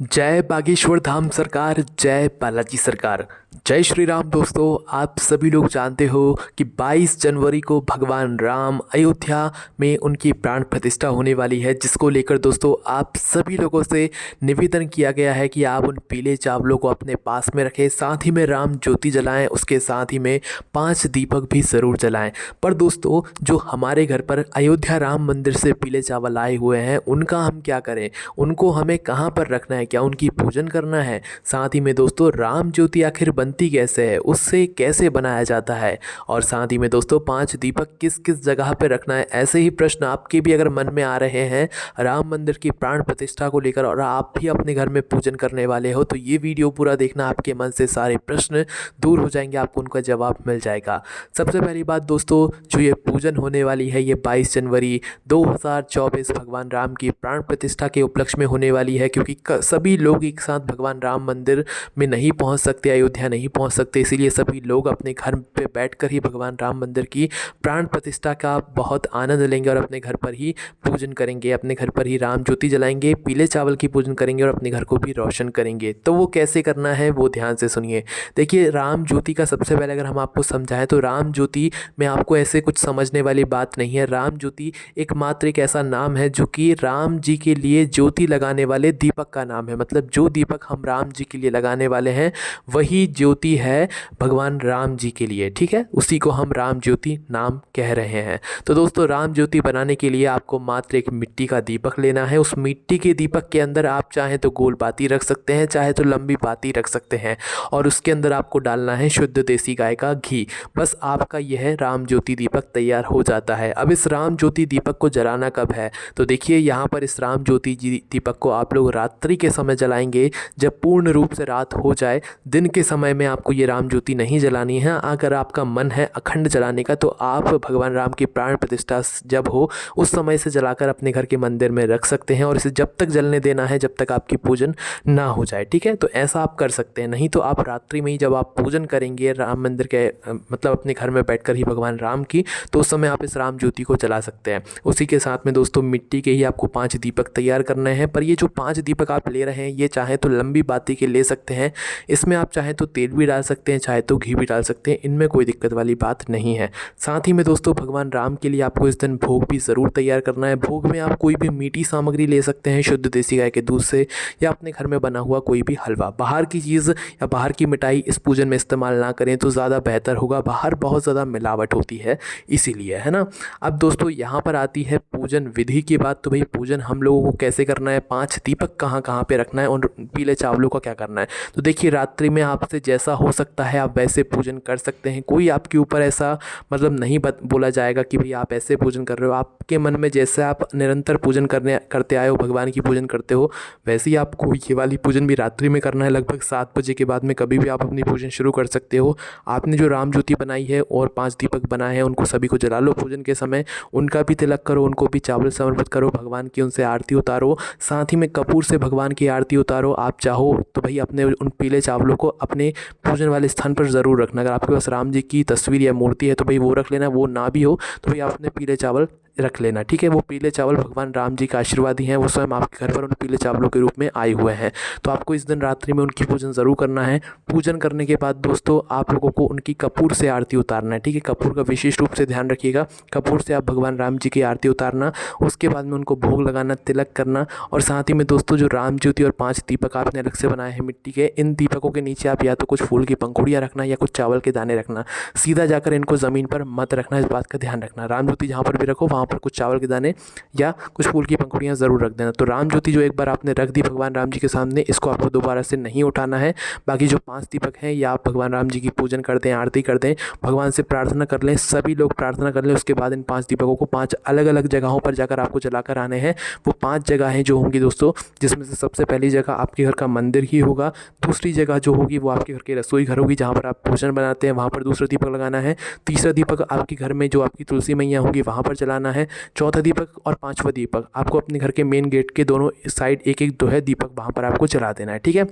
जय बागेश्वर धाम सरकार, जय बालाजी सरकार, जय श्री राम। दोस्तों, आप सभी लोग जानते हो कि 22 जनवरी को भगवान राम अयोध्या में उनकी प्राण प्रतिष्ठा होने वाली है, जिसको लेकर दोस्तों आप सभी लोगों से निवेदन किया गया है कि आप उन पीले चावलों को अपने पास में रखें, साथ ही में राम ज्योति जलाएं, उसके साथ ही में 5 दीपक भी ज़रूर जलाएं। पर दोस्तों, जो हमारे घर पर अयोध्या राम मंदिर से पीले चावल आए हुए हैं, उनका हम क्या करें? उनको हमें कहाँ पर रखना है? क्या उनकी पूजन करना है? साथ ही में दोस्तों, राम ज्योति आखिर बनती कैसे है, उससे कैसे बनाया जाता है, और साथ ही में दोस्तों 5 दीपक किस किस जगह पे रखना है, ऐसे ही प्रश्न आपके भी अगर मन में आ रहे हैं राम मंदिर की प्राण प्रतिष्ठा को लेकर और आप भी अपने घर में पूजन करने वाले हो, तो ये वीडियो पूरा देखना, आपके मन से सारे प्रश्न दूर हो जाएंगे, आपको उनका जवाब मिल जाएगा। सबसे पहली बात दोस्तों, जो ये पूजन होने वाली है ये 22 जनवरी 2024 भगवान राम की प्राण प्रतिष्ठा के उपलक्ष्य में होने वाली है, क्योंकि सभी लोग एक साथ भगवान राम मंदिर में नहीं पहुंच सकते, अयोध्या नहीं पहुंच सकते, इसीलिए सभी लोग अपने घर पे बैठकर ही भगवान राम मंदिर की प्राण प्रतिष्ठा का बहुत आनंद लेंगे और अपने घर पर ही पूजन करेंगे, अपने घर पर ही राम ज्योति जलाएंगे, पीले चावल की पूजन करेंगे और अपने घर को भी रोशन करेंगे। तो वो कैसे करना है वो ध्यान से सुनिए। देखिए, राम ज्योति का सबसे पहले अगर हम आपको समझाएं तो राम ज्योति में आपको ऐसे कुछ समझने वाली बात नहीं है। राम ज्योति एकमात्र एक ऐसा नाम है जो कि राम जी के लिए ज्योति लगाने वाले दीपक का नाम है। मतलब जो दीपक हम राम जी के लिए लगाने वाले हैं वही ज्योति है भगवान राम जी के लिए, ठीक है? उसी को हम राम ज्योति नाम कह रहे हैं। तो दोस्तों, राम ज्योति बनाने के लिए आपको मात्र एक मिट्टी का दीपक लेना है। उस मिट्टी के दीपक के अंदर आप चाहे तो गोल बाती रख सकते हैं, चाहे तो लंबी बाती रख सकते हैं, और उसके अंदर आपको डालना है शुद्ध देसी गाय का घी। बस आपका यह राम ज्योति दीपक तैयार हो जाता है। अब इस राम ज्योति दीपक को जलाना कब है? तो देखिए, यहाँ पर इस राम ज्योति दीपक को आप लोग रात्रि के समय जलाएंगे, जब पूर्ण रूप से रात हो जाए। दिन के समय में आपको ये राम ज्योति नहीं जलानी है। अगर आपका मन है अखंड जलाने का तो आप भगवान राम की प्राण प्रतिष्ठा जब हो उस समय से जलाकर अपने घर के मंदिर में रख सकते हैं, और इसे जब तक जलने देना है जब तक आपकी पूजन ना हो जाए, ठीक है? तो ऐसा आप कर सकते हैं। नहीं तो आप रात्रि में ही जब आप पूजन करेंगे राम मंदिर के मतलब अपने घर में बैठकर ही भगवान राम की, तो उस समय आप इस राम ज्योति को जला सकते हैं। उसी के साथ में दोस्तों मिट्टी के ही आपको 5 दीपक तैयार करने हैं। पर ये जो 5 दीपक आप ले रहे हैं ये चाहे तो लंबी बाती के ले सकते हैं, इसमें आप चाहे तो तेल भी डाल सकते हैं, चाहे तो घी भी डाल सकते हैं, इनमें कोई दिक्कत वाली बात नहीं है। साथ ही में दोस्तों, भगवान राम के लिए आपको इस दिन भोग भी ज़रूर तैयार करना है। भोग में आप कोई भी मीठी सामग्री ले सकते हैं शुद्ध देसी गाय के दूध से, या अपने घर में बना हुआ कोई भी हलवा। बाहर की चीज़ या बाहर की मिठाई इस पूजन में इस्तेमाल ना करें तो ज़्यादा बेहतर होगा, बाहर बहुत ज़्यादा मिलावट होती है इसीलिए, है ना? अब दोस्तों, यहाँ पर आती है पूजन विधि की बात। तो भाई, पूजन हम लोगों को कैसे करना है, 5 दीपक कहाँ कहाँ पे रखना है और पीले चावलों का क्या करना है। तो देखिए, रात्रि में आपसे जैसा हो सकता है आप वैसे पूजन कर सकते हैं। कोई आपके ऊपर ऐसा मतलब नहीं बोला जाएगा कि भाई आप ऐसे पूजन कर रहे हो। आपके मन में जैसे आप निरंतर पूजन करते आए हो, भगवान की पूजन करते हो, वैसे ही आपको ये वाली पूजन भी रात्रि में करना है। लगभग 7 बजे के बाद में कभी भी आप अपनी पूजन शुरू कर सकते हो। आपने जो राम ज्योति बनाई है और 5 दीपक बनाए हैं उनको सभी को जला लो पूजन के समय, उनका भी तिलक करो, उनको भी चावल समर्पित करो भगवान की, उनसे आरती उतारो, साथ ही में कपूर से भगवान की आरती उतारो। आप चाहो तो भाई अपने उन पीले चावलों को अपने पूजन वाले स्थान पर ज़रूर रखना। अगर आपके पास राम जी की तस्वीर या मूर्ति है तो भाई वो रख लेना, वो ना भी हो तो भाई आप अपने पीले चावल रख लेना, ठीक है? वो पीले चावल भगवान राम जी का आशीर्वादी हैं, वो स्वयं आपके घर पर उन पीले चावलों के रूप में आए हुए हैं। तो आपको इस दिन रात्रि में उनकी पूजन ज़रूर करना है। पूजन करने के बाद दोस्तों आप लोगों को उनकी कपूर से आरती उतारना है, ठीक है? कपूर का विशेष रूप से ध्यान रखिएगा। कपूर से आप भगवान राम जी की आरती उतारना, उसके बाद में उनको भोग लगाना, तिलक करना, और साथ ही में दोस्तों जो राम ज्योति और 5 दीपक आपने अलग से बनाए हैं मिट्टी के, इन दीपकों के नीचे आप या तो कुछ फूल की पंखुड़ियाँ रखना या कुछ चावल के दाने रखना। सीधा जाकर इनको ज़मीन पर मत रखना, इस बात का ध्यान रखना। राम ज्योति जहाँ पर भी रखो वहाँ पर कुछ चावल के दाने या कुछ फूल की पंखुड़ियाँ ज़रूर रख देना। तो राम ज्योति जो एक बार आपने रख दी भगवान राम जी के सामने, इसको आपको दोबारा से नहीं उठाना है। बाकी जो 5 दीपक हैं या आप भगवान राम जी की पूजन कर दें, आरती कर दें, भगवान से प्रार्थना कर लें, सभी लोग प्रार्थना कर लें। उसके बाद इन 5 दीपकों को 5 अलग अलग जगहों पर जाकर आपको जलाकर आने हैं। वो 5 जगहें जो होंगी दोस्तों, जिसमें से सबसे पहली जगह आपके घर का मंदिर ही होगा, दूसरी जगह जो होगी वो आपके घर की रसोई घर होगी जहाँ पर आप भोजन बनाते हैं, वहाँ पर दूसरा दीपक लगाना है। तीसरा दीपक आपके घर में जो आपकी तुलसी मैया होगी वहाँ पर जलाना है। चौथा दीपक और 5वां दीपक आपको अपने घर के मेन गेट के दोनों साइड एक एक जो है दीपक वहाँ पर आपको जला देना है, ठीक है?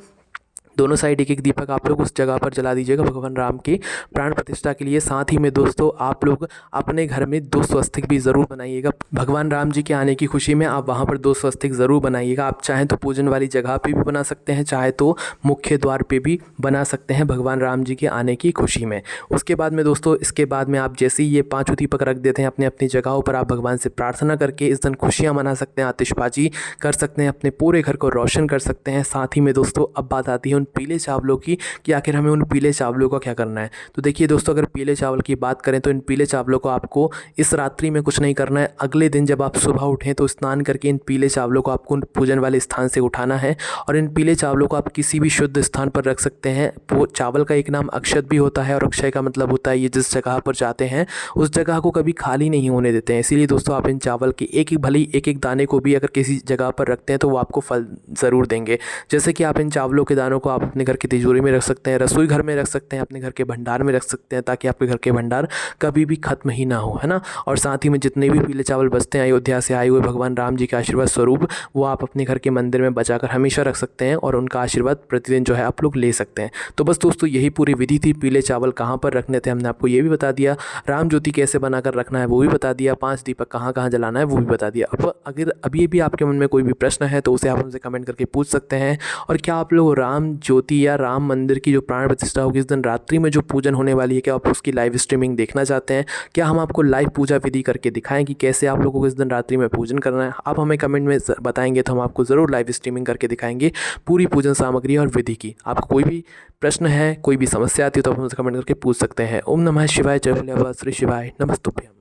दोनों साइड एक एक दीपक आप लोग उस जगह पर जला दीजिएगा भगवान राम की प्राण प्रतिष्ठा के लिए। साथ ही में दोस्तों आप लोग अपने घर में 2 स्वस्तिक भी ज़रूर बनाइएगा। भगवान राम जी के आने की खुशी में आप वहाँ पर 2 स्वस्तिक ज़रूर बनाइएगा। आप चाहें तो पूजन वाली जगह पे भी बना सकते हैं, चाहे तो मुख्य द्वार पे भी बना सकते हैं भगवान राम जी के आने की खुशी में। उसके बाद में दोस्तों इसके बाद में आप जैसे ही ये 5 दीपक रख देते हैं अपने अपनी जगहों पर, आप भगवान से प्रार्थना करके इस दिन खुशियाँ मना सकते हैं, आतिशबाजी कर सकते हैं, अपने पूरे घर को रोशन कर सकते हैं। साथ ही में दोस्तों अब बात आती है उन पीले चावलों की कि आखिर हमें उन पीले चावलों का क्या करना है। तो देखिए दोस्तों, अगर पीले चावल की बात करें तो इन पीले चावलों को आपको इस रात्रि में कुछ नहीं करना है। अगले दिन जब आप सुबह उठें तो स्नान करके इन पीले चावलों को आपको पूजन वाले स्थान से उठाना है और इन पीले चावलों को आप किसी भी शुद्ध स्थान पर रख सकते हैं। वो चावल का एक नाम अक्षत भी होता है और अक्षय का मतलब होता है ये जिस जगह पर जाते हैं उस जगह को कभी खाली नहीं होने देते हैं। इसीलिए दोस्तों आप इन चावल के एक एक दाने को भी अगर किसी जगह पर रखते हैं तो वो आपको फल ज़रूर देंगे। जैसे कि आप इन चावलों के दानों को आप अपने घर की तिजोरी में रख सकते हैं, रसोई घर में रख सकते हैं, अपने घर के भंडार में रख सकते हैं, ताकि आपके घर के भंडार कभी भी खत्म ही ना हो, है ना। और साथ ही में जितने भी पीले चावल बचते हैं अयोध्या से आए हुए भगवान राम जी के आशीर्वाद स्वरूप, वो आप अपने घर के मंदिर में बचाकर हमेशा रख सकते हैं और उनका आशीर्वाद प्रतिदिन जो है आप लोग ले सकते हैं। तो बस दोस्तों यही पूरी विधि थी। पीले चावल कहाँ पर रखने थे हमने आपको ये भी बता दिया, राम ज्योति कैसे बनाकर रखना है वो भी बता दिया, 5 दीपक कहाँ कहाँ जलाना है वो भी बता दिया। अब अगर अभी भी आपके मन में कोई भी प्रश्न है तो उसे आप हमसे कमेंट करके पूछ सकते हैं। और क्या आप लोग राम ज्योति या राम मंदिर की जो प्राण प्रतिष्ठा होगी इस दिन रात्रि में जो पूजन होने वाली है, क्या आप उसकी लाइव स्ट्रीमिंग देखना चाहते हैं? क्या हम आपको लाइव पूजा विधि करके दिखाएं कि कैसे आप लोगों को इस दिन रात्रि में पूजन करना है? आप हमें कमेंट में बताएंगे तो हम आपको ज़रूर लाइव स्ट्रीमिंग करके दिखाएंगे पूरी पूजन सामग्री और विधि की। आपको कोई भी प्रश्न है, कोई भी समस्या आती है तो आप हमसे कमेंट करके पूछ सकते हैं। ओम नमः शिवाय, जय भोले बाबा, श्री शिवाय, नमस्तुभ्यम।